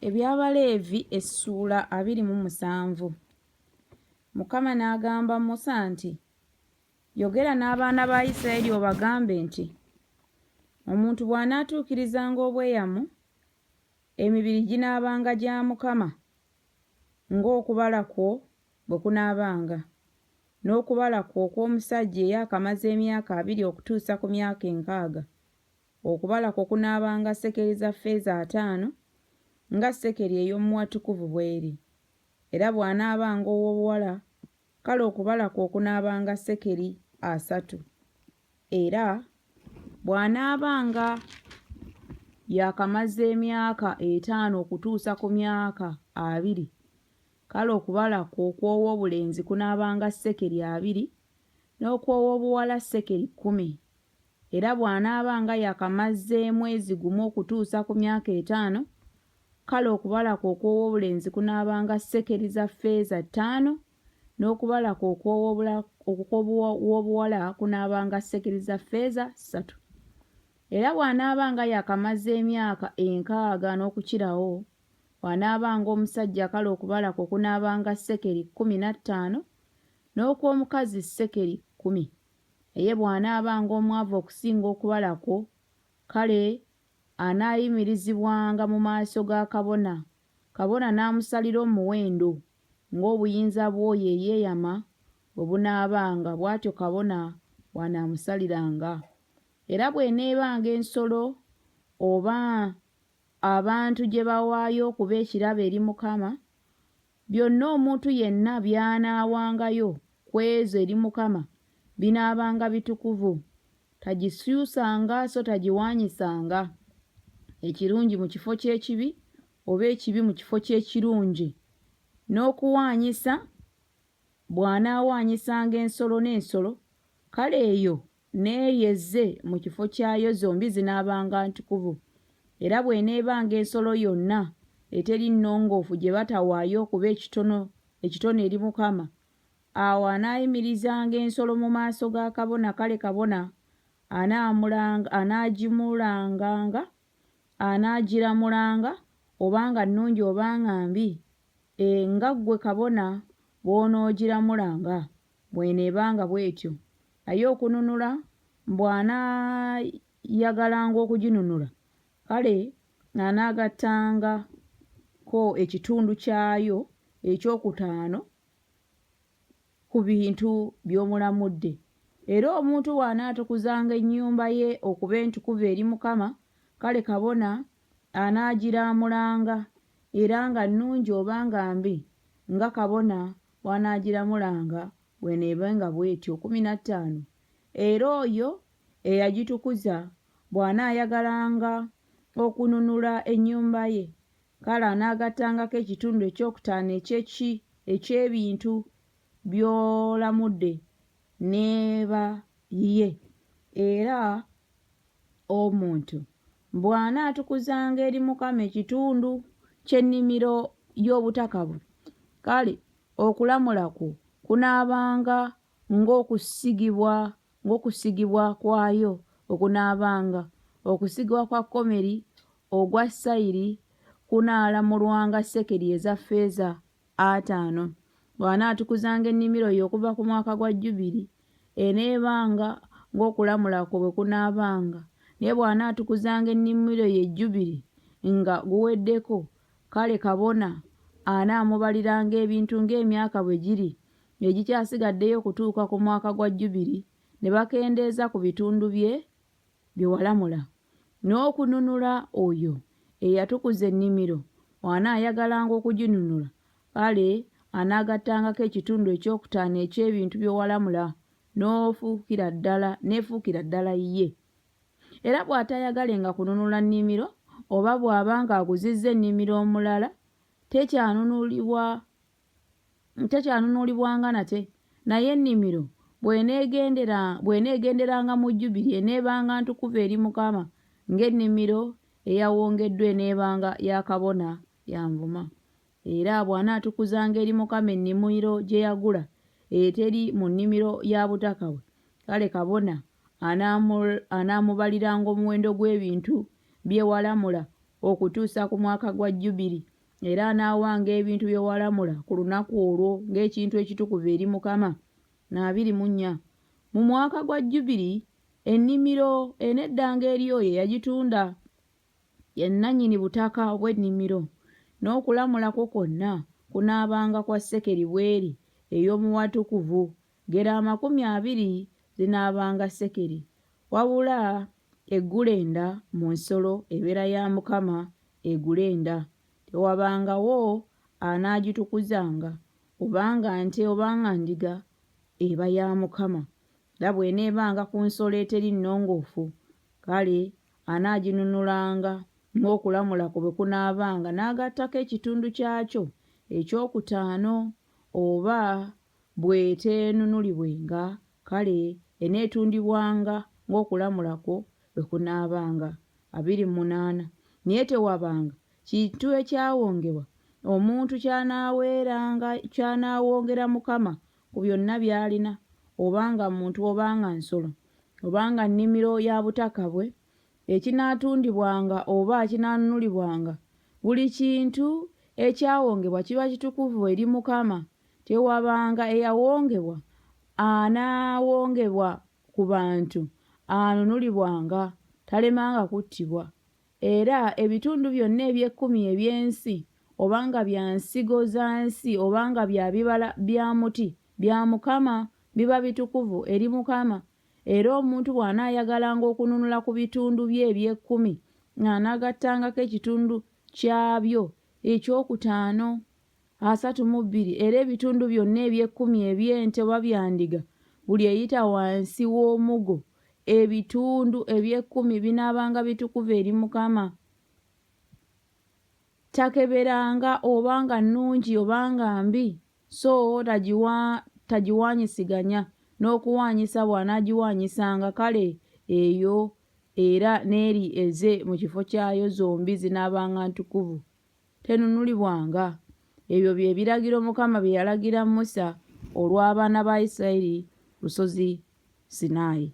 Eby'Abaleevi essuula 27. Mukama n'agamba Musa nti, yogera n'abaana ba Isirayiri obagambe nti, omuntu bw'anaatuukirizanga obweyamo, emibiri ginaabanga gya Mukama, ng'okubala kwo bwe kunaabanga, n'okubala kwo okw'omusajja eyaakamaze emyaka 2 okutuusa ku myaka 60. Okubala kwo kunaabanga sekeri za ffeeza 5, nga sekeri ey'omu watukuvu bw'eri. Era bw'anaabanga ow'obuwala, kale okubala kwo kunaabanga sekeri 3. Era bw'anaabanga yaakamaze emyaka 5 okutuusa ku myaka 20, kale okubala kwo okw'ow'obulenzi kunaabanga sekeri 2, n'okw'ow'obuwala sekeri 10. Era bw'anaabanga yaakamaze mwezi gumu okutuusa ku myaka 5, kale okubala kwo okw'ow'obulenzi kunaabanga sekeri za ffeeza 5, n'okubala kwo okw'ow'obuwala kunaabanga sekeri za ffeeza 3. Era bw'anaabanga yaakamaze emyaka 60 n'okukirawo, bw'anaabanga omusajja, kale okubala kwo kunaabanga sekeri 15, n'okw'omukazi sekeri 10. Ye bw'anaabanga omwavu okusinga okubala kwo, kale anaayimirizibwanga mu maaso ga kabona. Kabona n'amusalira omuwendo ng'obuyinza bw'oyo eyeeyama bwe bunaabanga, bw'atyo kabona bw'anaamusaliranga. Era bw'eneebanga ensolo oba abantu gye bawaayo okuba ekirabo eri Mukama, byonna omuntu yenna by'anaawangayo ku ezo eri Mukama binaabanga bitukuvu. Tagisyusanga so tagiwaanyisanga, ekirungi mu kifo ky'ekibi oba ekibi mu kifo ky'ekirungi. N'okuwaanyisa, bw'anaawaanyisanga ensolo n'ensolo, kale eyo n'eyezze mu kifo kyayo zombi zinaabanga ntukuvu. Era bw'eneebanga ensolo yonna eteri nnongoofu gye batawaayo okuba ekitono eri Mukama, awo anaayimirizanga ensolo mu maaso ga kabona, kale kabona anaagiramulanga obanga nnungi obanga mbi, nga ggwe kabona bw'onoogiramulanga bw'eneebanga bw'etyo. Naye okununula, bw'anaayagalanga okuginunula, kale anaagattangako ekitundu kyayo ekyokutaano ku bintu by'omulamudde. Era omuntu bw'anaatukuzanga ennyumba ye okuba entukuvu eri Mukama, kale kabona anaagiramulanga, era nga nnungi obanga mbi, nga kabona bw'anaagiramulanga bw'eneebanga bw'etyo. 15. Era oyo eyagitukuza bw'anaayagalanga okununula ennyumba ye, kale anaagattangako ekitundu ekyokutaano eky'ebintu by'olamudde n'eba ye. Era omuntu bw'anaatukuzanga eri Mukama ekitundu ky'ennimiro y'obutaka bwe, kale okulamula kwo kunaabanga ng'okusigibwa kwayo okunaabanga. Okusigibwa kwa komeri ogwa sayiri kunaalamulwanga sekeri eza ffeeza 5. Bw'anaatukuzanga ennimiro ye okuva ku mwaka gwa Jjubiri, eneebanga ng'okulamula kwo bwe kunaabanga. Naye bw'anaatukuzanga ennimiro ye Jjubiri nga guweddeko, kale kabona anaamubaliranga ebintu ng'emyaka bwe giri egikyasigaddeyo okutuuka ku mwaka gwa Jjubiri, ne bakendeeza ku bitundu bye walamula. N'okununula oyo eyatukuza ennimiro bw'anaayagalanga okuginunula, kale anaagattangako ekitundu ekyokutaano eky'ebintu by'owalamula n'efuukira ddala ye. Era bw'atayagalenga kununula nnimiro, oba bw'abanga aguzizza ennimiro omulala, tekyanunulibwanga nate. Naye ennimiro bw'eneegenderanga mu Jjubiri, eneebanga ntukuvu eri Mukama, ng'ennimiro eyawongeddwa eneebanga ya kabona ya nvuma. Era bw'anaatukuzanga eri Mukama ennimiro gye yagula eteri mu nnimiro ya butaka bwe, kale kabona anaamubaliranga omuwendo gw'ebintu bye walamula okutuusa ku mwaka gwa Jjubiri, era anaawanga ebintu bye walamula ku lunaku olwo ng'ekintu ekitukuvu eri Mukama. 24 Mu mwaka gwa Jjubiri, ennimiro eneddanga eri oyo yagitunda ye nannyini butaka bw'ennimiro, n'okulamulako kwonna kunaabanga kwa sekeri bweri ey'omu watukuvu, gerama 20 zinaabanga sekeri, wabula eggulenda mu nsolo ebeera ya Mukama eggulenda. Tewabangawo anaagitukuzanga, obanga nte obanga ndiga eba ya Mukama. Era bw'eneebanga ku nsolo eteri nnongoofu, kale anaaginunulanga ng'okulamula kwe bwe kunaabanga, n'agattako ekitundu kyakyo ekyokutaano, oba bw'eteenunulibwenga, kale eneetundibwanga ng'okulamula kwo bwe kunaabanga. 28 Naye tewabanga kintu ekyawongebwa omuntu ky'anaawongera Mukama ku byonna by'alina, obanga muntu obanga nsolo, obanga nnimiro ya butaka bwe, ekinaatundibwanga oba kinaanunulibwanga. Buli kintu ekyawongebwa kiba kitukuvu eri Mukama. Tewabanga eyawongebwa anaawongebwa ku bantu anunulibwanga, talemanga kuttibwa. Era ebitundu byonna eby'ekkumi eby'ensi, obanga bya nsigo za nsi obanga bya bibala bya muti bya Mukama, biba bitukuvu eri Mukama. Era omuntu bw'anaayagalanga okununula ku bitundu bye eby'ekkumi, anaagattangako ekitundu kyabyo ekyokutaano, 32. Era ebitundu byonna eby'ekkumi eby'ente oba bya ndiga, buli eyita wansi w'omugo, ebitundu eby'ekkumi binaabanga bitukuvu eri Mukama. Takeberanga obanga nnungi obanga mbi, so tagiwaanyisiganya n'okuwaanyisa bw'anaagiwaanyisanga, kale eyo era n'eri eze mu kifo kyayo zombi zinaabanga ntukuvu, tenunulibwanga. Ebyo bye biragiro Mukama bye yalagira Musa olw'abaana ba Isirayiri lusozi Sinaayi.